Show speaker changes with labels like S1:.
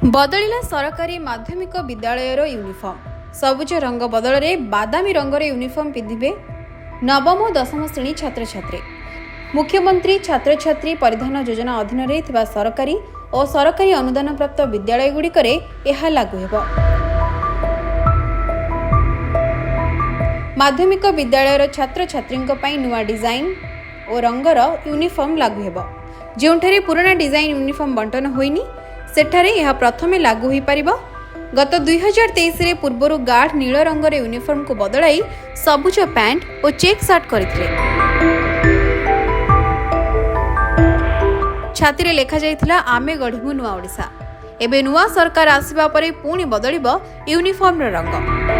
S1: बदलिला सरकारी माध्यमिक विद्यालयर यूनिफॉर्म सबुज रंग बदल में बादामी रंगर यूनिफॉर्म पिंधे नवम और दशम श्रेणी छात्र छात्री। मुख्यमंत्री छात्र छात्री परिधान योजना अधीन में सरकारी और सरकारी अनुदान प्राप्त विद्यालय गुड़िक लागू होगा। माध्यमिक विद्यालयर छात्र छात्री नुआ डिजाइन और रंगर यूनिफॉर्म लागू होगा। जोठारे पुराना डिजाइन यूनिफॉर्म बंटन होइनी सेठारे यह प्रथम लागू हो पार। गत 2023 रे पूर्वर गाढ़ नील रंगर यूनिफॉर्म को बदलाई सबुज पैंट और चेक सर्ट करथिले। छाती लेखा जाइथिला आमे गढ़िमु नुआ ओडिशा। एबे नुआ सरकार आसिबा परे पुणी बदलिबो यूनिफॉर्म रंग।